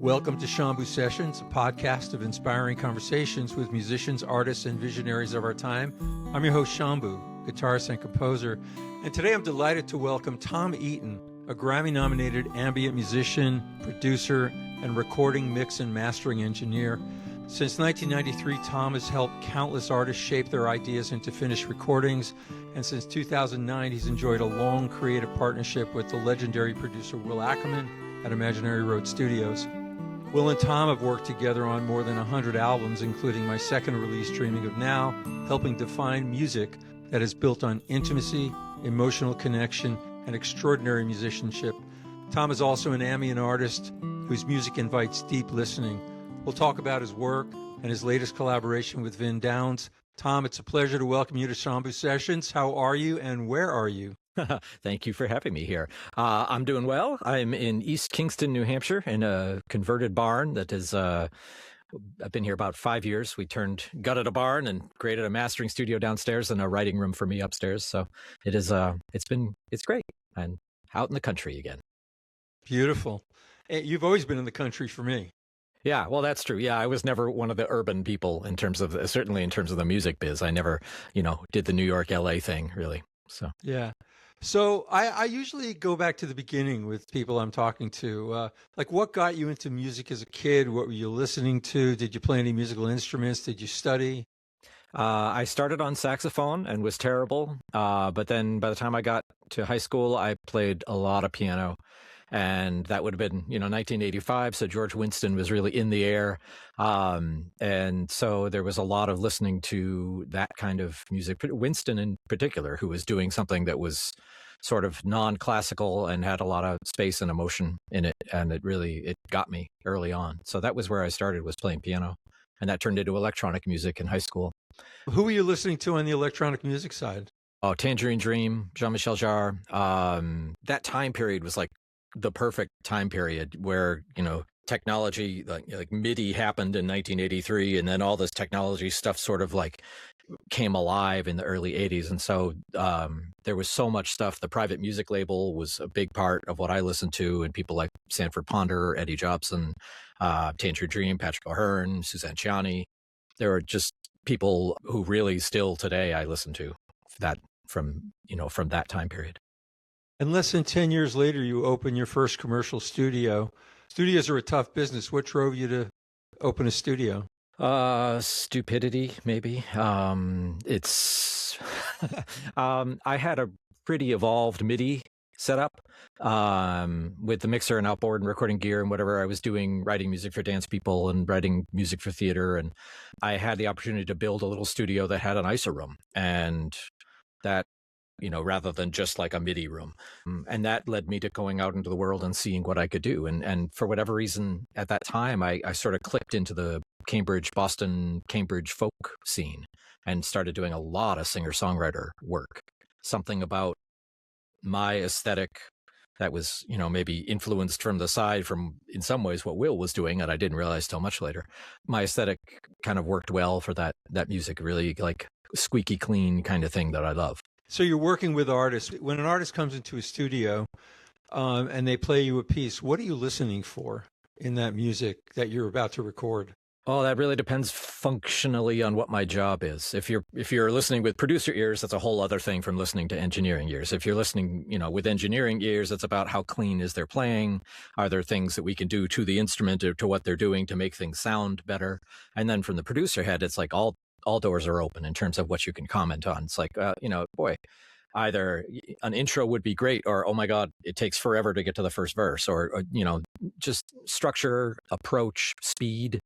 Welcome to Shambhu Sessions, a podcast of inspiring conversations with musicians, artists, and visionaries of our time. I'm your host, Shambhu, guitarist and composer, and today I'm delighted to welcome Tom Eaton, a Grammy-nominated ambient musician, producer, and recording, mix, and mastering engineer. Since 1993, Tom has helped countless artists shape their ideas into finished recordings, and since 2009, he's enjoyed a long creative partnership with the legendary producer Will Ackerman at Imaginary Road Studios. Will and Tom have worked together on more than 100 albums, including my second release, Dreaming of Now, helping define music that is built on intimacy, emotional connection, and extraordinary musicianship. Tom is also an ambient artist whose music invites deep listening. We'll talk about his work and his latest collaboration with Vin Downes. Tom, it's a pleasure to welcome you to Shambhu Sessions. How are you and where are you? Thank you for having me here. I'm doing well. I'm in East Kingston, New Hampshire, in a converted barn that is, I've been here about 5 years. We gutted a barn and created a mastering studio downstairs and a writing room for me upstairs. So it's great. And out in the country again. Beautiful. Hey, you've always been in the country for me. Yeah, well, that's true. Yeah, I was never one of the urban people certainly in terms of the music biz. I never, did the New York, LA thing really. So, yeah. So I usually go back to the beginning with people I'm talking to. Like, what got you into music as a kid? What were you listening to? Did you play any musical instruments? Did you study? I started on saxophone and was terrible. But then by the time I got to high school, I played a lot of piano. And that would have been, 1985. So George Winston was really in the air. And so there was a lot of listening to that kind of music. Winston in particular, who was doing something that was sort of non-classical and had a lot of space and emotion in it. And it got me early on. So that was where I started, was playing piano. And that turned into electronic music in high school. Who were you listening to on the electronic music side? Oh, Tangerine Dream, Jean-Michel Jarre. That time period was like the perfect time period where, technology like MIDI happened in 1983, and then all this technology stuff sort of like came alive in the early 80s. And so there was so much stuff. The private music label was a big part of what I listened to, and people like Sanford Ponder, Eddie Jobson, Tangerine Dream, Patrick O'Hearn, Suzanne Ciani. There are just people who really still today I listen to that from that time period. And less than 10 years later, you open your first commercial studio. Studios are a tough business. What drove you to open a studio? Stupidity, maybe. It's I had a pretty evolved MIDI setup with the mixer and outboard and recording gear and whatever. I was doing, writing music for dance people and writing music for theater. And I had the opportunity to build a little studio that had an ISO room, and that, rather than just like a MIDI room. And that led me to going out into the world and seeing what I could do. And for whatever reason, at that time, I sort of clicked into the Boston, Cambridge folk scene and started doing a lot of singer-songwriter work. Something about my aesthetic that was, maybe influenced from the side from, in some ways, what Will was doing, and I didn't realize till much later. My aesthetic kind of worked well for that music, really like squeaky clean kind of thing that I love. So you're working with artists. When an artist comes into a studio and they play you a piece, what are you listening for in that music that you're about to record? Oh, that really depends functionally on what my job is. If you're listening with producer ears, that's a whole other thing from listening to engineering ears. If you're listening, with engineering ears, it's about how clean is their playing. Are there things that we can do to the instrument or to what they're doing to make things sound better? And then from the producer head, it's like all doors are open in terms of what you can comment on. It's like, boy, either an intro would be great, or, oh my God, it takes forever to get to the first verse, or just structure, approach, speed,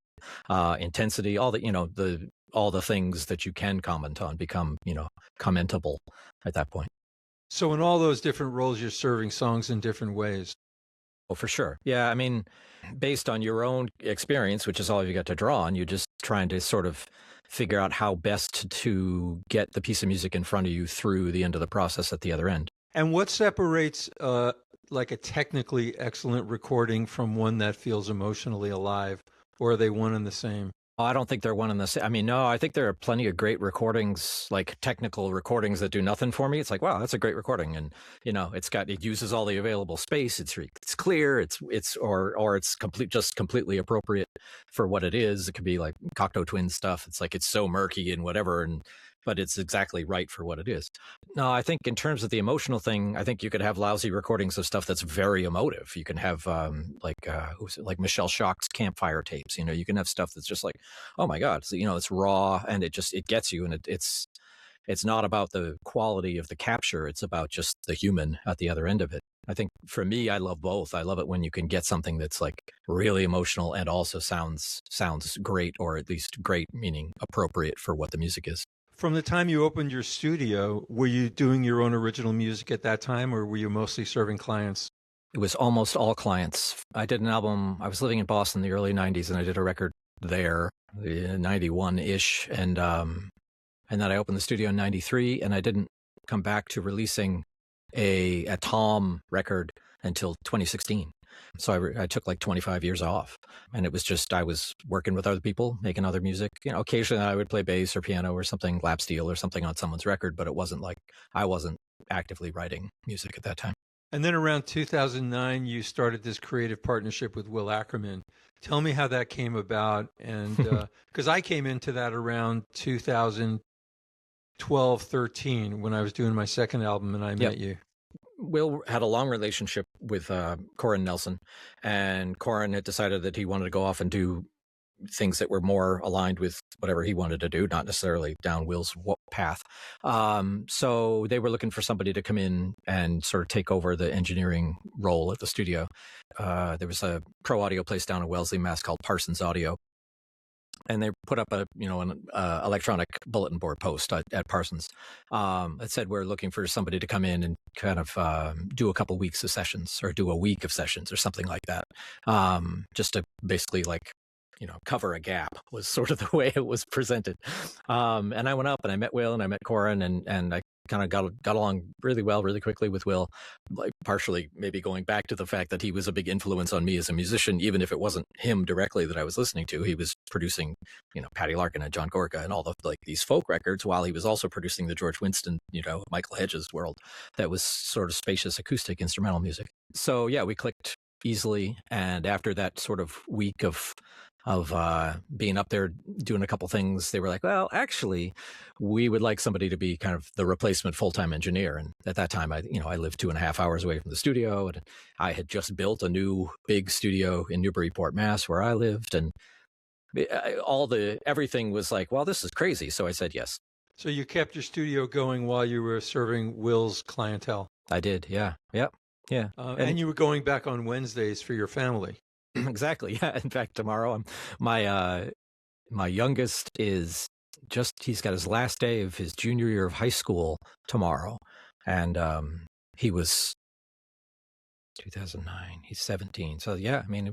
intensity, all the things that you can comment on become, commentable at that point. So in all those different roles, you're serving songs in different ways. Oh, for sure. Yeah. I mean, based on your own experience, which is all you got to draw on, you're just trying to sort of figure out how best to get the piece of music in front of you through the end of the process at the other end. And what separates like a technically excellent recording from one that feels emotionally alive, or are they one and the same? I don't think they're one and the same. I mean, no, I think there are plenty of great recordings, like technical recordings that do nothing for me. It's like, wow, that's a great recording, and it uses all the available space. It's clear. Or it's completely appropriate for what it is. It could be like Cocteau Twins stuff. It's like it's so murky and whatever, but it's exactly right for what it is. No, I think in terms of the emotional thing, I think you could have lousy recordings of stuff that's very emotive. You can have like Michelle Schock's campfire tapes. You can have stuff that's just like, oh my God, so, it's raw and it gets you, and it's not about the quality of the capture. It's about just the human at the other end of it. I think for me, I love both. I love it when you can get something that's like really emotional and also sounds great, or at least great meaning appropriate for what the music is. From the time you opened your studio, were you doing your own original music at that time, or were you mostly serving clients? It was almost all clients. I did an album. I was living in Boston in the early 90s, and I did a record there, 91-ish. And then I opened the studio in 93, and I didn't come back to releasing a Tom record until 2016. So I took like 25 years off, and it was just, I was working with other people, making other music. Occasionally I would play bass or piano or something, lap steel or something on someone's record, but it wasn't like I wasn't actively writing music at that time. And then around 2009, you started this creative partnership with Will Ackerman. Tell me how that came about. And because I came into that around 2012, 13, when I was doing my second album and I met you. Will had a long relationship with Corin Nelson, and Corin had decided that he wanted to go off and do things that were more aligned with whatever he wanted to do, not necessarily down Will's path. So they were looking for somebody to come in and sort of take over the engineering role at the studio. There was a pro audio place down in Wellesley, Mass called Parsons Audio. And they put up an electronic bulletin board post at Parsons that said, we're looking for somebody to come in and kind of do a couple weeks of sessions, or do a week of sessions or something like that. Just to basically cover a gap was sort of the way it was presented. And I went up and I met Will and I met Corin, and I kind of got along really well, really quickly with Will, like partially maybe going back to the fact that he was a big influence on me as a musician, even if it wasn't him directly that I was listening to. He was producing, Patty Larkin and John Gorka and all the these folk records, while he was also producing the George Winston, Michael Hedges world that was sort of spacious acoustic instrumental music. So yeah, we clicked easily. And after that sort of week of being up there doing a couple things, they were like, well, actually, we would like somebody to be kind of the replacement full-time engineer. And at that time, I lived 2.5 hours away from the studio, and I had just built a new big studio in Newburyport, Mass, where I lived. And everything was like, well, this is crazy. So I said yes. So you kept your studio going while you were serving Will's clientele? I did. Yeah. Yep. Yeah. And you were going back on Wednesdays for your family? Exactly. Yeah. In fact, tomorrow, my youngest he's got his last day of his junior year of high school tomorrow. And he was 2009. He's 17. So yeah, I mean,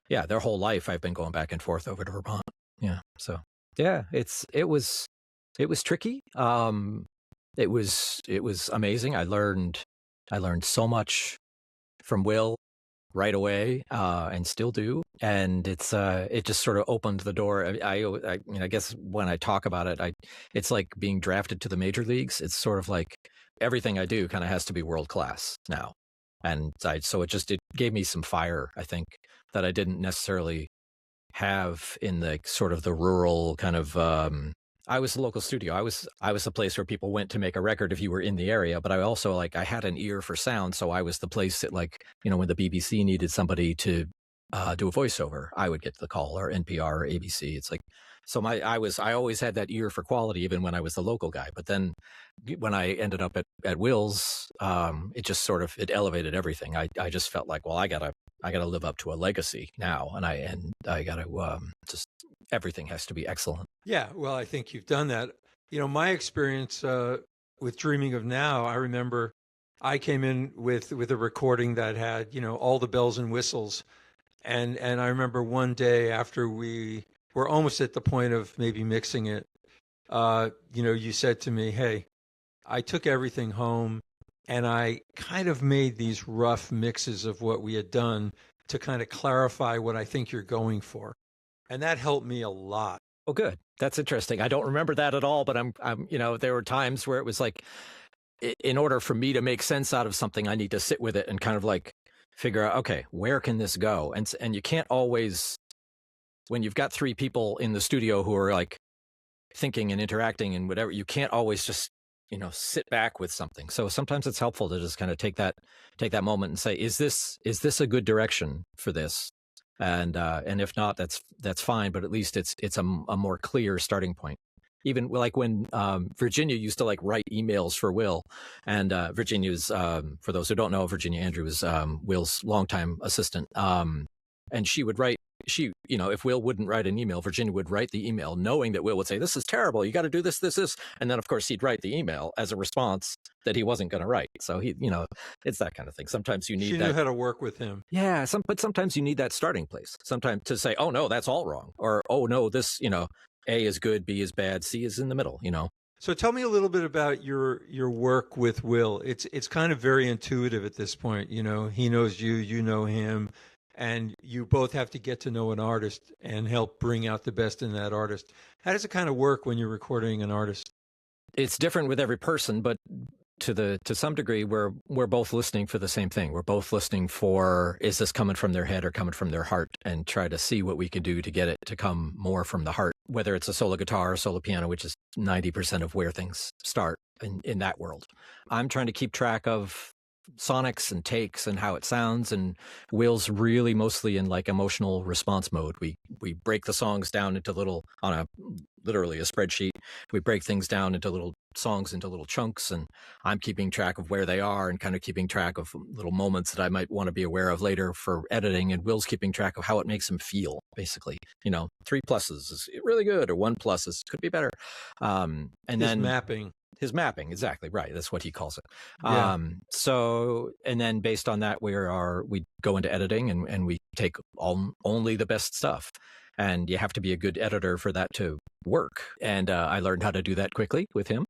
their whole life I've been going back and forth over to Vermont. Yeah. So yeah, it was tricky. It was amazing. I learned so much from Will right away, and still do. And it just sort of opened the door. I guess when I talk about it, it's like being drafted to the major leagues. It's sort of like everything I do kind of has to be world class now. And it gave me some fire, I think, that I didn't necessarily have in the sort of the rural kind of, I was a local studio. I was the place where people went to make a record if you were in the area. But I also I had an ear for sound, so I was the place that when the BBC needed somebody to do a voiceover, I would get the call, or NPR or ABC. It's like, so I always had that ear for quality, even when I was the local guy. But then when I ended up at Will's, it just sort of, it elevated everything. I just felt like, well, I gotta live up to a legacy now, and I gotta just, everything has to be excellent. Yeah, well, I think you've done that. My experience with Dreaming of Now, I remember I came in with a recording that had, all the bells and whistles. And I remember one day after we were almost at the point of maybe mixing it, you said to me, hey, I took everything home and I kind of made these rough mixes of what we had done to kind of clarify what I think you're going for. And that helped me a lot. Oh, good. That's interesting. I don't remember that at all, but I'm, there were times where it was like, in order for me to make sense out of something, I need to sit with it and kind of like figure out, okay, where can this go? And you can't always, when you've got three people in the studio who are like thinking and interacting and whatever, you can't always just, sit back with something. So sometimes it's helpful to just kind of take that moment and say, is this a good direction for this? And if not, that's fine. But at least it's a more clear starting point. Even like when Virginia used to like write emails for Will, and Virginia's, for those who don't know, Virginia Andrew was Will's longtime assistant. And she would write, if Will wouldn't write an email, Virginia would write the email knowing that Will would say, this is terrible. You got to do this, this, this. And then of course he'd write the email as a response that he wasn't going to write. So it's that kind of thing. Sometimes you need She knew how to work with him. Yeah. But sometimes you need that starting place. Sometimes to say, oh no, that's all wrong. Or, oh no, this, A is good, B is bad, C is in the middle, So tell me a little bit about your work with Will. It's kind of very intuitive at this point. He knows you, you know him, and you both have to get to know an artist and help bring out the best in that artist. How does it kind of work when you're recording an artist? It's different with every person, but to some degree, we're both listening for the same thing. We're both listening for, is this coming from their head or coming from their heart, and try to see what we can do to get it to come more from the heart, whether it's a solo guitar or solo piano, which is 90% of where things start in that world. I'm trying to keep track of sonics and takes and how it sounds, and Will's really mostly in like emotional response mode. We break the songs down into literally a spreadsheet. We break things down into little songs into little chunks, and I'm keeping track of where they are and kind of keeping track of little moments that I might want to be aware of later for editing, and Will's keeping track of how it makes him feel, basically. 3 pluses is really good, or 1 pluses could be better. And then his mapping, exactly right. That's what he calls it. Yeah. So, and then based on that, we go into editing, and we take only the best stuff. And you have to be a good editor for that to work. And I learned how to do that quickly with him.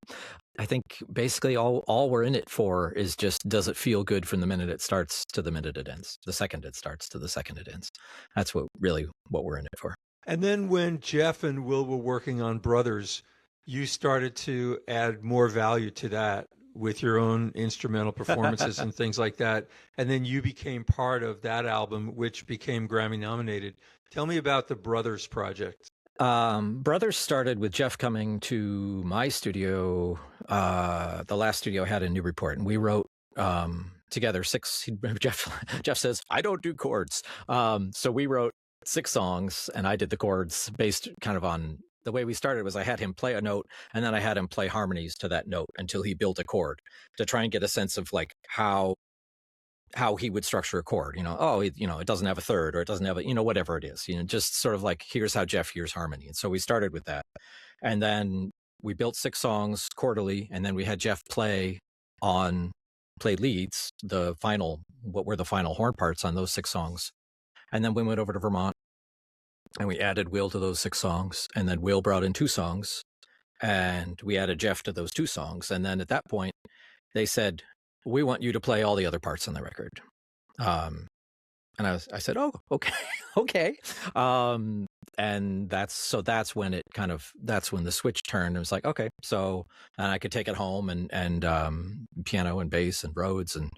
I think basically all we're in it for is just, does it feel good from the minute it starts to the minute it ends, the second it starts to the second it ends. That's what we're in it for. And then when Jeff and Will were working on Brothers, you started to add more value to that with your own instrumental performances and things like that. And then you became part of that album, which became Grammy-nominated. Tell me about the Brothers project. Brothers started with Jeff coming to my studio. The last studio had a new report, and we wrote together 6. Jeff says, I don't do chords. So we wrote 6 songs, and I did the chords based kind of on the way we started. Was I had him play a note, and then I had him play harmonies to that note until he built a chord, to try and get a sense of like how he would structure a chord. It doesn't have a third, or it doesn't have a, whatever it is, just sort of like, here's how Jeff hears harmony. And so we started with that, and then we built 6 songs quarterly, and then we had Jeff play leads, what were the final horn parts on those 6 songs. And then we went over to Vermont, and we added Will to those 6 songs, and then Will brought in 2 songs, and we added Jeff to those 2 songs. And then at that point, they said, we want you to play all the other parts on the record. And I said, oh, okay, okay. And that's when that's when the switch turned. It was like, okay, so, and I could take it home, and piano and bass and Rhodes, and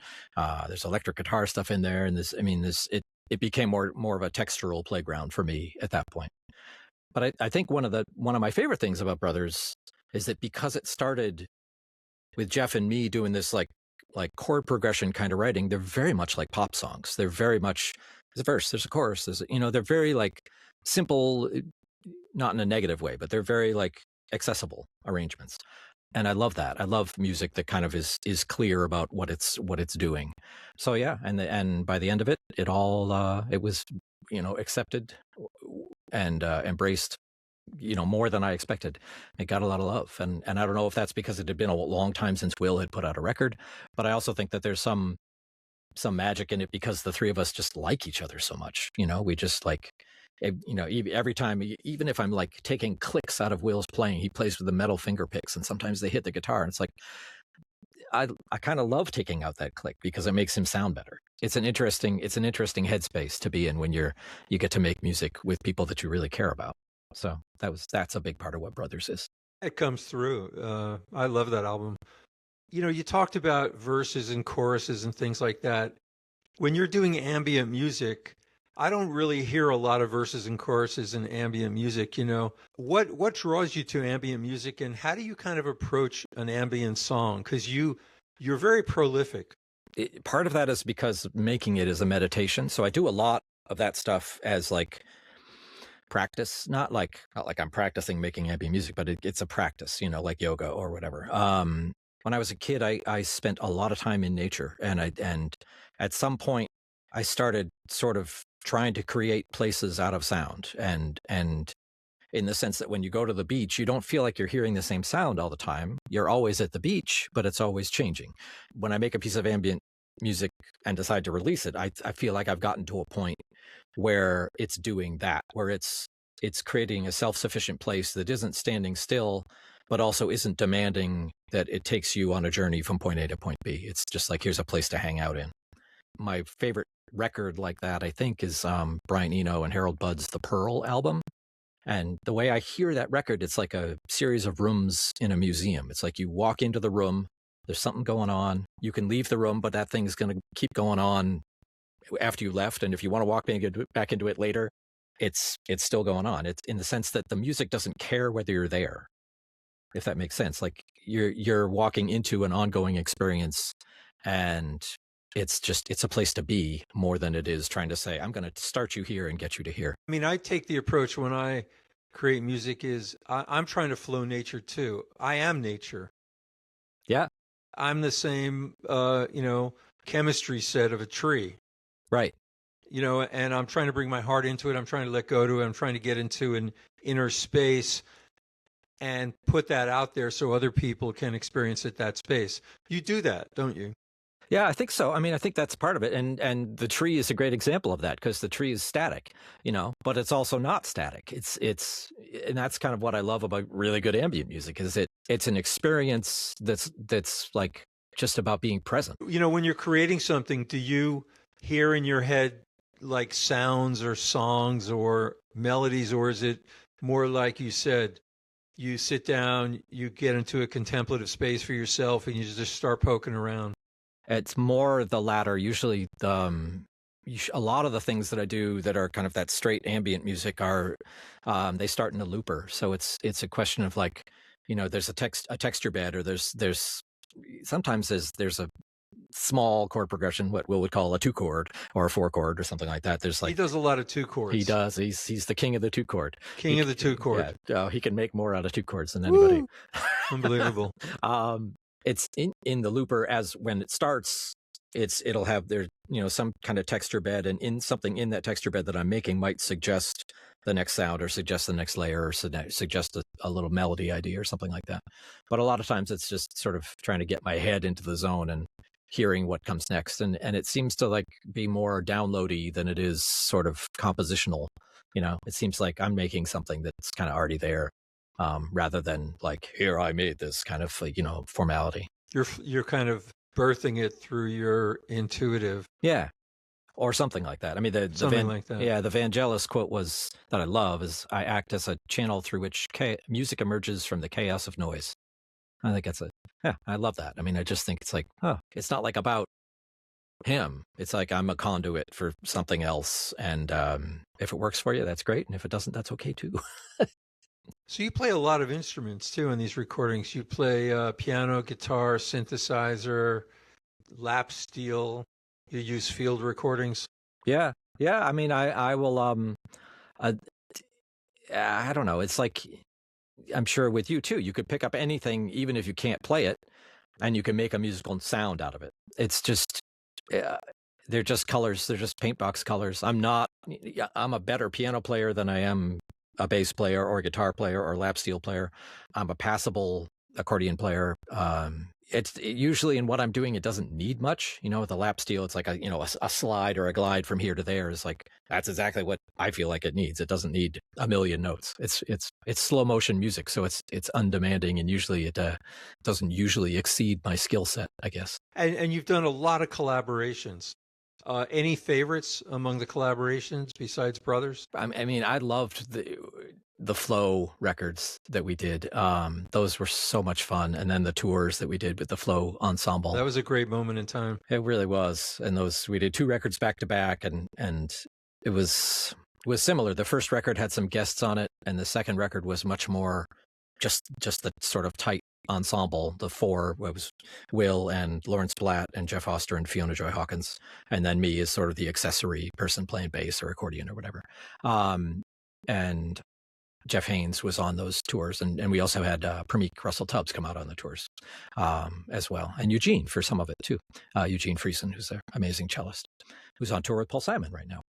there's electric guitar stuff in there. And it became more of a textural playground for me at that point. But I think one of my favorite things about Brothers is that because it started with Jeff and me doing this like chord progression kind of writing, they're very much like pop songs. They're very much, there's a verse, there's a chorus, they're very like simple, not in a negative way, but they're very like accessible arrangements. And I love that. I love music that kind of is clear about what it's doing. So yeah, and by the end of it, it was accepted and embraced, more than I expected. It got a lot of love, and I don't know if that's because it had been a long time since Will had put out a record, but I also think that there's some magic in it because the 3 of us just like each other so much. We just like. Every time, even if I'm like taking clicks out of Will's playing, he plays with the metal finger picks, and sometimes they hit the guitar, and it's like, I kind of love taking out that click because it makes him sound better. It's an interesting headspace to be in when you get to make music with people that you really care about. So that's a big part of what Brothers is. It comes through. I love that album. You know, you talked about verses and choruses and things like that. When you're doing ambient music, I don't really hear a lot of verses and choruses in ambient music. You know, what draws you to ambient music, and how do you kind of approach an ambient song? Because you're very prolific. Part of that is because making it is a meditation. So I do a lot of that stuff as like practice, not like I'm practicing making ambient music, but it's a practice, you know, like yoga or whatever. When I was a kid, I spent a lot of time in nature, and at some point I started sort of trying to create places out of sound, and in the sense that when you go to the beach, you don't feel like you're hearing the same sound all the time. You're always at the beach, but it's always changing. When I make a piece of ambient music and decide to release it, I feel like I've gotten to a point where it's doing that, where it's creating a self-sufficient place that isn't standing still, but also isn't demanding that it takes you on a journey from point A to point B. It's just like, here's a place to hang out in. My favorite record like that, I think, is Brian Eno and Harold Budd's The Pearl album. And the way I hear that record, it's like a series of rooms in a museum. It's like you walk into the room, there's something going on. You can leave the room, but that thing's going to keep going on after you left. And if you want to walk back into it later, it's still going on. It's in the sense that the music doesn't care whether you're there, if that makes sense. Like you're walking into an ongoing experience, and it's a place to be more than it is trying to say, I'm going to start you here and get you to here. I mean, I take the approach when I create music is I'm trying to flow nature too. I am nature. Yeah. I'm the same, chemistry set of a tree. Right. You know, and I'm trying to bring my heart into it. I'm trying to let go to it. I'm trying to get into an inner space and put that out there so other people can experience it, that space. You do that, don't you? Yeah, I think so. I mean, I think that's part of it. And the tree is a great example of that, because the tree is static, you know, but it's also not static. And that's kind of what I love about really good ambient music, is it's an experience that's like just about being present. You know, when you're creating something, do you hear in your head like sounds or songs or melodies, or is it more like you said, you sit down, you get into a contemplative space for yourself and you just start poking around? It's more the latter. Usually, a lot of the things that I do that are kind of that straight ambient music are, they start in a looper. So it's a question of like, you know, there's a texture bed, or there's sometimes there's a small chord progression, what Will would call a 2-chord or a 4-chord or something like that. There's like, he does a lot of 2 chords. He does. He's the king of the 2-chord. King of the 2-chord. Yeah, he can make more out of 2 chords than anybody. Unbelievable. It's in the looper, as when it starts, it'll have there, you know, some kind of texture bed, and in something in that texture bed that I'm making might suggest the next sound, or suggest the next layer, or suggest a little melody idea or something like that. But a lot of times it's just sort of trying to get my head into the zone and hearing what comes next. And it seems to like be more downloady than it is sort of compositional. You know, it seems like I'm making something that's kind of already there. Rather than like, here, I made this kind of, like, you know, formality. You're kind of birthing it through your intuitive. Yeah. Or something like that. I mean, something like that. Yeah, the Vangelis quote was, that I love, is, I act as a channel through which music emerges from the chaos of noise. I think I love that. I mean, I just think it's like, it's not like about him. It's like, I'm a conduit for something else. And if it works for you, that's great. And if it doesn't, that's okay too. So you play a lot of instruments too in these recordings. You play piano, guitar, synthesizer, lap steel. You use field recordings. Yeah. I mean, I will. I don't know. It's like, I'm sure with you too. You could pick up anything, even if you can't play it, and you can make a musical sound out of it. It's just, they're just colors. They're just paint box colors. I'm a better piano player than I am a bass player or a guitar player or lap steel player. I'm a passable accordion player. usually in what I'm doing, it doesn't need much. With the lap steel, it's like a slide or a glide from here to there is like, that's exactly what I feel like it needs. It doesn't need a million notes. It's slow motion music, so it's undemanding, and usually it doesn't usually exceed my skill set, I guess. And you've done a lot of collaborations. Any favorites among the collaborations besides Brothers? I mean, I loved the Flow records that we did. Those were so much fun. And then the tours that we did with the Flow ensemble. That was a great moment in time. It really was. And we did 2 records back to back, and it was similar. The first record had some guests on it, and the second record was much more just the sort of tight ensemble. The 4 was Will and Lawrence Blatt and Jeff Oster and Fiona Joy Hawkins, and then me as sort of the accessory person playing bass or accordion or whatever. And Jeff Haynes was on those tours, and we also had Prameek Russell Tubbs come out on the tours as well, and Eugene for some of it too. Eugene Friesen, who's an amazing cellist, who's on tour with Paul Simon right now.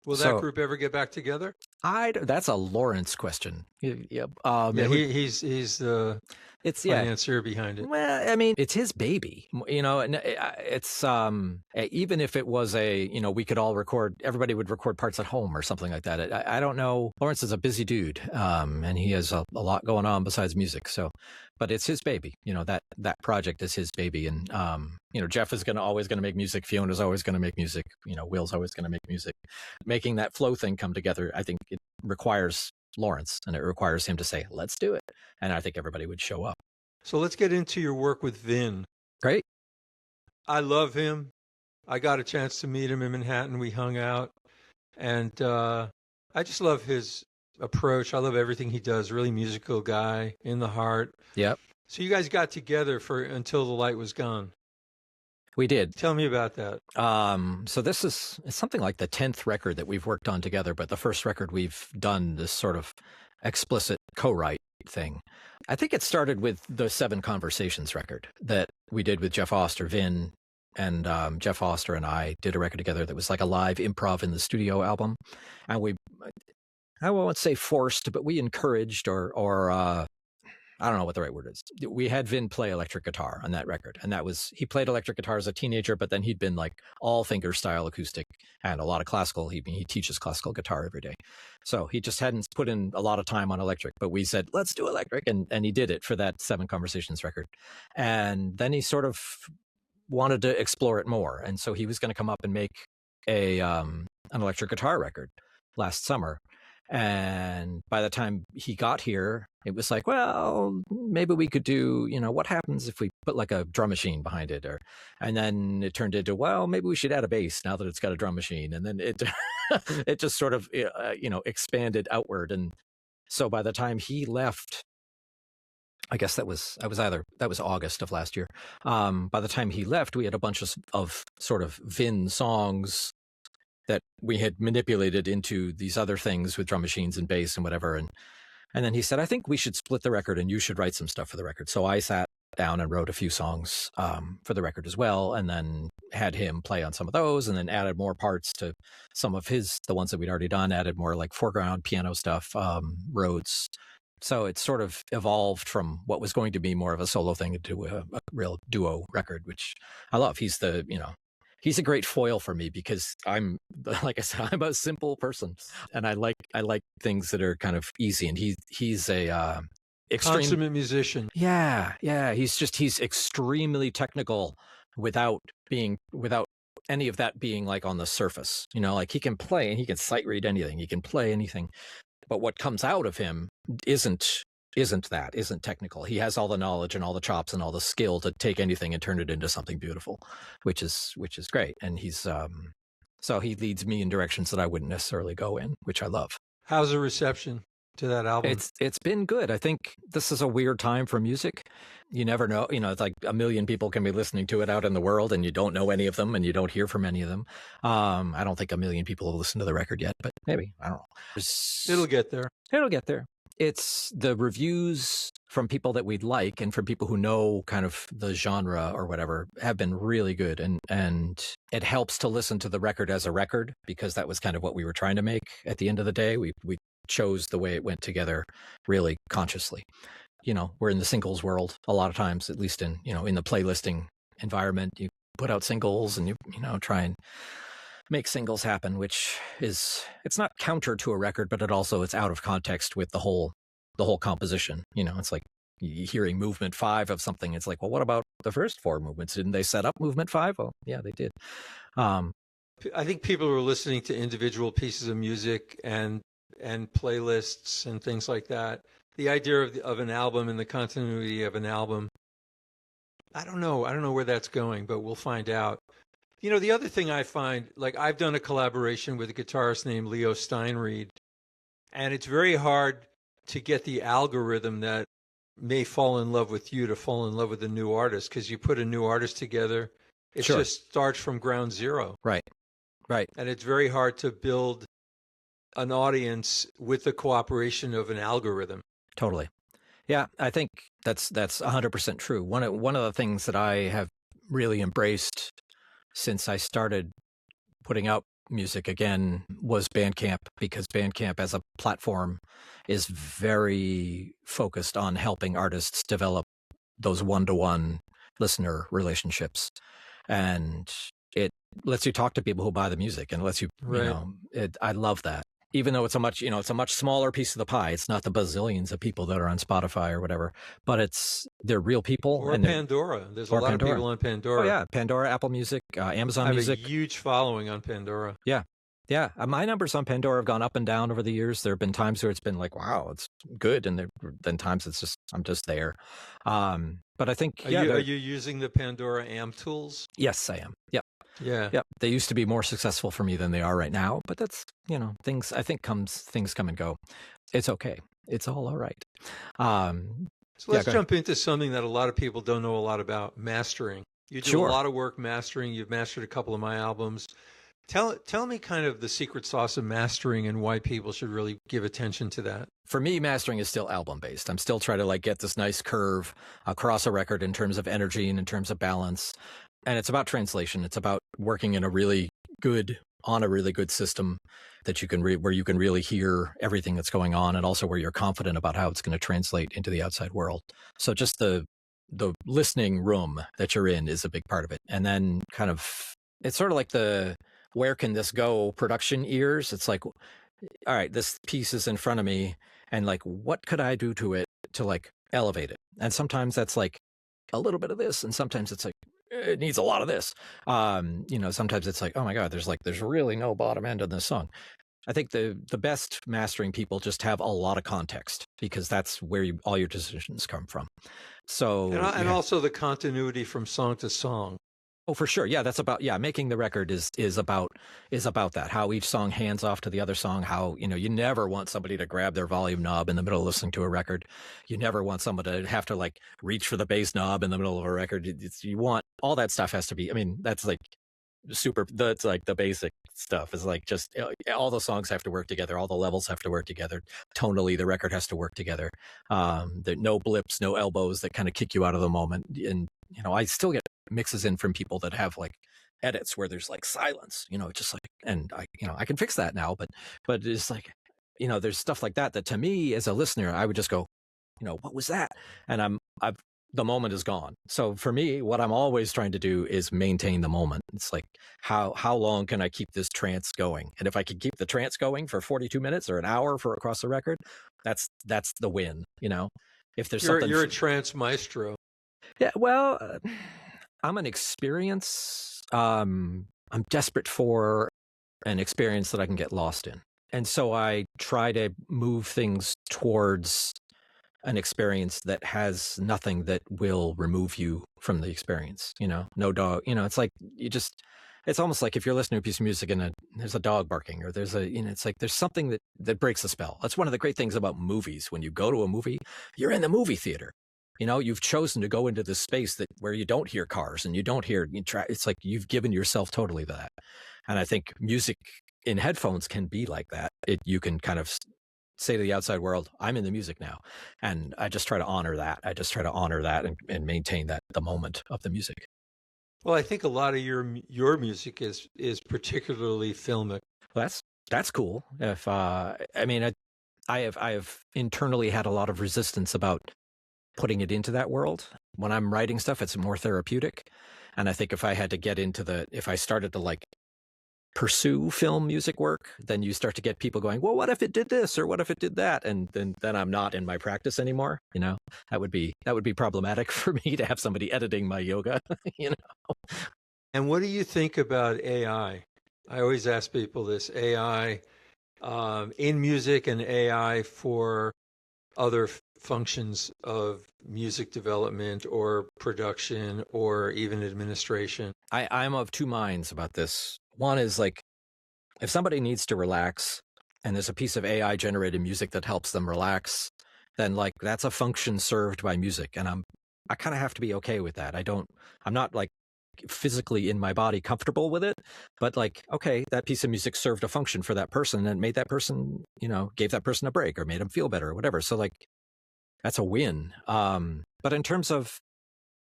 Will that group ever get back together? That's a Lawrence question. Yep. He's the financier behind it. Well, I mean, it's his baby, and it's even if it was we could all everybody would record parts at home or something like that. I don't know. Lawrence is a busy dude, and he has a lot going on besides music. So, but it's his baby. That project is his baby, and Jeff is always going to make music. Fiona's always going to make music. Will's always going to make music. Making that Flow thing come together, I think it requires Lawrence, and it requires him to say, let's do it. And I think everybody would show up. So let's get into your work with Vin. Great. I love him. I got a chance to meet him in Manhattan. We hung out, and I just love his approach. I love everything he does. Really musical guy, in the heart. Yep. So you guys got together for Until the Light Was Gone. We did. Tell me about that. So this is something like the 10th record that we've worked on together, but the first record we've done this sort of explicit co-write thing. I think it started with the 7 Conversations record that we did with Jeff Oster, Vin, and Jeff Oster and I did a record together that was like a live improv in the studio album. And I won't say forced, but we encouraged or I don't know what the right word is. We had Vin play electric guitar on that record. And he played electric guitar as a teenager, but then he'd been like all fingerstyle acoustic and a lot of classical. He teaches classical guitar every day. So he just hadn't put in a lot of time on electric, but we said, let's do electric. And he did it for that 7 Conversations record. And then he sort of wanted to explore it more. And so he was going to come up and make an electric guitar record last summer. And by the time he got here, it was like, well, maybe we could do, what happens if we put like a drum machine behind it? And then it turned into, well, maybe we should add a bass now that it's got a drum machine. And then it just sort of, expanded outward. And so by the time he left, I guess that was August of last year. By the time he left, we had a bunch of sort of Vin songs that we had manipulated into these other things with drum machines and bass and whatever. And then he said, I think we should split the record and you should write some stuff for the record. So I sat down and wrote a few songs for the record as well, and then had him play on some of those, and then added more parts to some of the ones that we'd already done, added more like foreground piano stuff, Rhodes. So it sort of evolved from what was going to be more of a solo thing to a real duo record, which I love. He's a great foil for me because like I said, I'm a simple person, and I like things that are kind of easy. And he's a consummate musician. Yeah. He's extremely technical without any of that being like on the surface. Like he can play and he can sight read anything. He can play anything, but what comes out of him isn't technical. He has all the knowledge and all the chops and all the skill to take anything and turn it into something beautiful, which is great. And he's so he leads me in directions that I wouldn't necessarily go in, which I love. How's the reception to that album? It's been good. I think this is a weird time for music. You never know. It's like a million people can be listening to it out in the world, and you don't know any of them, and you don't hear from any of them. I don't think a million people have listened to the record yet, but maybe. I don't know. It'll get there. It's the reviews from people that we'd like and from people who know kind of the genre or whatever have been really good. And it helps to listen to the record as a record, because that was kind of what we were trying to make at the end of the day. We chose the way it went together really consciously. we're in the singles world a lot of times, at least in the playlisting environment. You put out singles and you try and make singles happen, which it's not counter to a record, but it's out of context with the whole composition. It's like hearing movement 5 of something. It's like, well, what about the first 4 movements? Didn't they set up movement 5? Oh, yeah, they did. I think people are listening to individual pieces of music and playlists and things like that. The idea of an album and the continuity of an album, I don't know where that's going, but we'll find out. The other thing I find, like I've done a collaboration with a guitarist named Leo Steinried, and it's very hard to get the algorithm that may fall in love with you to fall in love with a new artist, because you put a new artist together, it Sure. just starts from ground zero. Right. And it's very hard to build an audience with the cooperation of an algorithm. Totally. Yeah, I think that's 100% true. One of the things that I have really embraced since I started putting out music again was Bandcamp, because Bandcamp as a platform is very focused on helping artists develop those one-to-one listener relationships. And it lets you talk to people who buy the music, and lets you, Right. I love that. Even though it's a much smaller piece of the pie. It's not the bazillions of people that are on Spotify or whatever, but they're real people. Or Pandora. There's a lot of people on Pandora. Oh yeah, Pandora, Apple Music, Amazon Music. I have a huge following on Pandora. Yeah. My numbers on Pandora have gone up and down over the years. There have been times where it's been like, wow, it's good, and then times it's just I'm just there. But I think are you using the Pandora amp tools? Yes, I am. Yep. Yeah. Yep. They used to be more successful for me than they are right now, but that's, things come and go. It's okay. It's all right. So let's jump into something that a lot of people don't know a lot about: mastering. You do a lot of work mastering. You've mastered a couple of my albums. Tell me kind of the secret sauce of mastering and why people should really give attention to that. For me, mastering is still album based. I'm still trying to get this nice curve across a record in terms of energy and in terms of balance. And it's about translation. It's about working in a really good system that you can where you can really hear everything that's going on, and also where you're confident about how it's going to translate into the outside world. So just the listening room that you're in is a big part of it. And then kind of, it's sort of like the where can this go production ears. It's like, all right, this piece is in front of me, and what could I do to it to elevate it? And sometimes that's a little bit of this, and sometimes it's it needs a lot of this. Sometimes it's oh my God, there's really no bottom end on this song. I think the best mastering people just have a lot of context, because that's where all your decisions come from. So and also the continuity from song to song. Oh, for sure. Yeah, that's about, making the record is about that. How each song hands off to the other song. How, you never want somebody to grab their volume knob in the middle of listening to a record. You never want someone to have to reach for the bass knob in the middle of a record. You want all that stuff has to be, that's that's the basic stuff is just all the songs have to work together. All the levels have to work together. Tonally, the record has to work together. There no blips, no elbows that kind of kick you out of the moment. And, I still get mixes in from people that have edits where there's silence, just and I can fix that now, but it's there's stuff like that to me as a listener, I would just go, what was that? And the moment is gone. So for me, what I'm always trying to do is maintain the moment. It's how long can I keep this trance going? And if I can keep the trance going for 42 minutes or an hour for across the record, that's the win. If there's you're a trance maestro. Yeah, well, I'm an experience. I'm desperate for an experience that I can get lost in. And so I try to move things towards an experience that has nothing that will remove you from the experience. No dog, it's it's almost like if you're listening to a piece of music and there's a dog barking, or there's it's there's something that breaks the spell. That's one of the great things about movies. When you go to a movie, you're in the movie theater. You've chosen to go into this space where you don't hear cars and you don't hear, it's you've given yourself totally to that. And I think music in headphones can be like that. You can kind of say to the outside world, I'm in the music now. And I just try to honor that. And maintain the moment of the music. Well, I think a lot of your music is particularly filmic. Well, that's cool. If I have internally had a lot of resistance about putting it into that world. When I'm writing stuff, it's more therapeutic. And I think if I had to get into if I started to like pursue film music work, then you start to get people going, well, what if it did this or what if it did that? And then I'm not in my practice anymore. That would be problematic for me to have somebody editing my yoga. And what do you think about AI? I always ask people this: AI in music and AI for other functions of music development or production or even administration. I'm of two minds about this. One is like, if somebody needs to relax and there's a piece of AI generated music that helps them relax, then like that's a function served by music. And I kind of have to be okay with that. I'm not like physically in my body comfortable with it, but like, okay, that piece of music served a function for that person and made that person, gave that person a break or made them feel better or whatever. So like, that's a win. But in terms of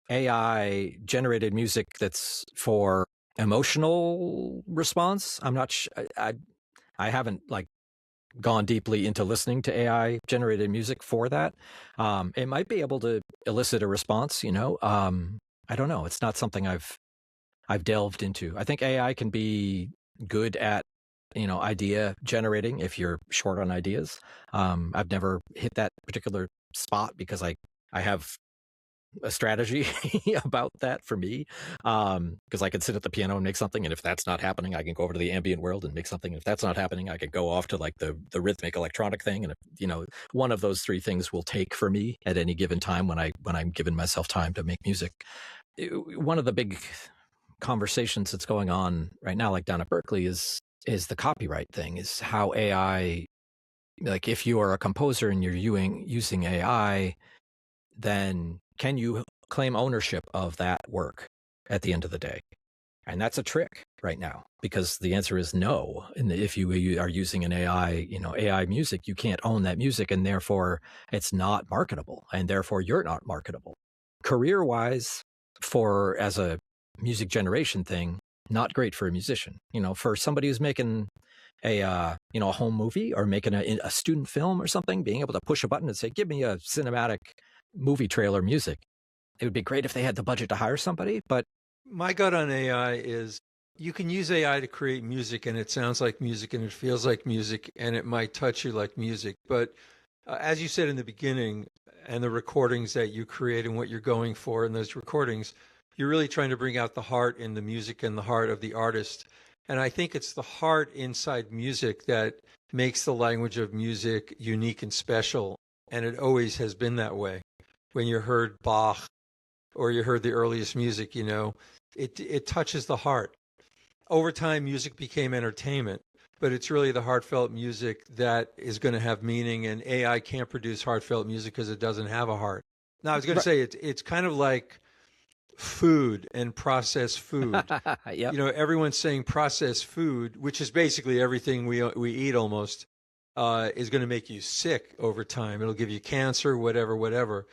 AI generated music that's for emotional response, I'm not I haven't like gone deeply into listening to AI generated music for that. It might be able to elicit a response, I don't know. It's not something I've delved into. I think AI can be good at, idea generating if you're short on ideas. I've never hit that particular spot because I have a strategy about that for me, because I can sit at the piano and make something, and if that's not happening, I can go over to the ambient world and make something. If that's not happening, I can go off to like the rhythmic electronic thing, and one of those three things will take for me at any given time when I'm giving myself time to make music. One of the big conversations that's going on right now, like down at Berkeley, is the copyright thing. Is how AI, like if you are a composer and you're using AI, then can you claim ownership of that work at the end of the day? And that's a trick right now, because the answer is no. And if you are using an AI, AI music, you can't own that music, and therefore it's not marketable, and therefore you're not marketable. Career-wise, as a music generation thing, not great for a musician. For somebody who's making a home movie or making a student film or something, being able to push a button and say, give me a cinematic movie trailer music. It would be great if they had the budget to hire somebody, but my gut on AI is you can use AI to create music and it sounds like music and it feels like music and it might touch you like music. But as you said in the beginning, and the recordings that you create and what you're going for in those recordings, you're really trying to bring out the heart in the music and the heart of the artist. And I think it's the heart inside music that makes the language of music unique and special. And it always has been that way. When you heard Bach or you heard the earliest music, it touches the heart. Over time, music became entertainment, but it's really the heartfelt music that is going to have meaning, and AI can't produce heartfelt music because it doesn't have a heart. Now, I was going to say it's kind of like food and processed food. Yep. Everyone's saying processed food, which is basically everything we eat almost, is going to make you sick over time. It'll give you cancer, whatever,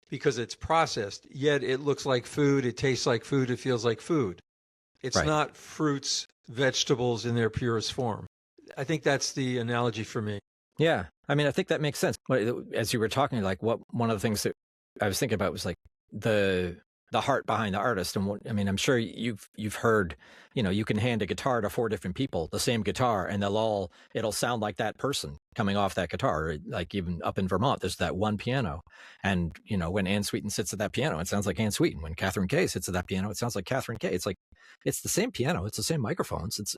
because it's processed. Yet it looks like food, it tastes like food, it feels like food. It's right. not fruits, vegetables in their purest form. I think that's the analogy for me. Yeah. I mean, I think that makes sense. As you were talking, like one of the things that I was thinking about was like the heart behind the artist. And I'm sure you've heard, you can hand a guitar to 4 different people, the same guitar, and it'll sound like that person coming off that guitar. Like even up in Vermont, there's that one piano. And, when Ann Sweeten sits at that piano, it sounds like Ann Sweeten. When Catherine Kay sits at that piano, it sounds like Catherine Kay. It's like, it's the same piano. It's the same microphones. It's,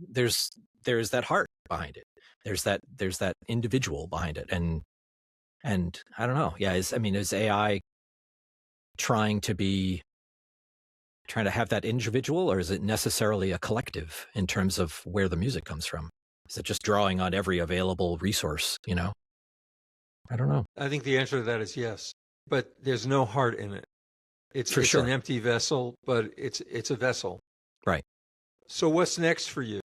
there's that heart behind it. There's that individual behind it. And I don't know. Yeah. Is AI trying to have that individual, or is it necessarily a collective in terms of where the music comes from? Is it just drawing on every available resource? I don't know. I think the answer to that is yes, but there's no heart in it. It's sure. An empty vessel, but it's a vessel. Right. So what's next for you?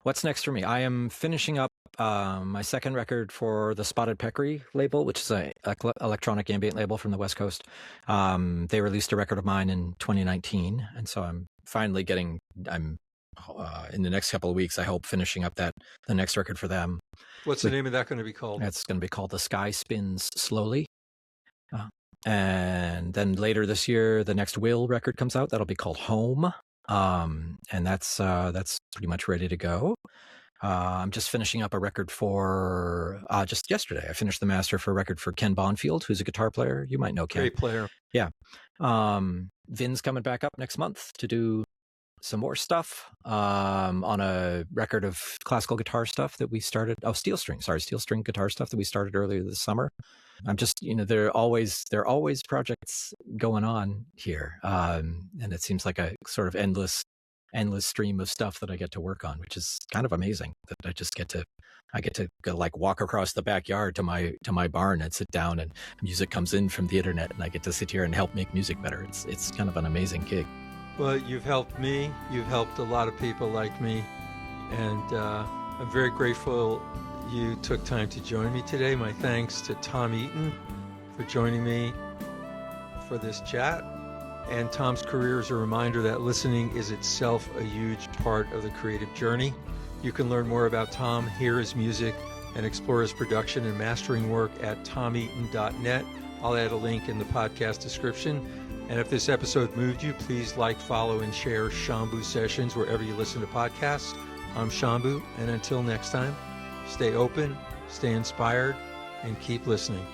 What's next for me? I am finishing up my second record for the Spotted Peccary label, which is a electronic ambient label from the West Coast. They released a record of mine in 2019, and so I'm finally in the next couple of weeks, I hope, finishing up the next record for them. What's the name of that going to be called? It's going to be called The Sky Spins Slowly. And then later this year, the next Will record comes out. That'll be called Home. And that's pretty much ready to go. I'm just finishing up a record for just yesterday. I finished the master for a record for Ken Bonfield, who's a guitar player. You might know Ken. Great player. Yeah. Vin's coming back up next month to do some more stuff on a record of classical guitar stuff that we started. Oh, steel string guitar stuff that we started earlier this summer. I'm just, there are always projects going on here, and it seems like a sort of endless stream of stuff that I get to work on, which is kind of amazing. That I get to go, like, walk across the backyard to my barn and sit down, and music comes in from the internet, and I get to sit here and help make music better. It's kind of an amazing gig. Well, you've helped me. You've helped a lot of people like me, and I'm very grateful you took time to join me today. My thanks to Tom Eaton for joining me for this chat. And Tom's career is a reminder that listening is itself a huge part of the creative journey. You can learn more about Tom, hear his music, and explore his production and mastering work at tomeaton.net. I'll add a link in the podcast description. And if this episode moved you, please like, follow, and share Shambhu Sessions wherever you listen to podcasts. I'm Shambhu, and until next time, stay open, stay inspired, and keep listening.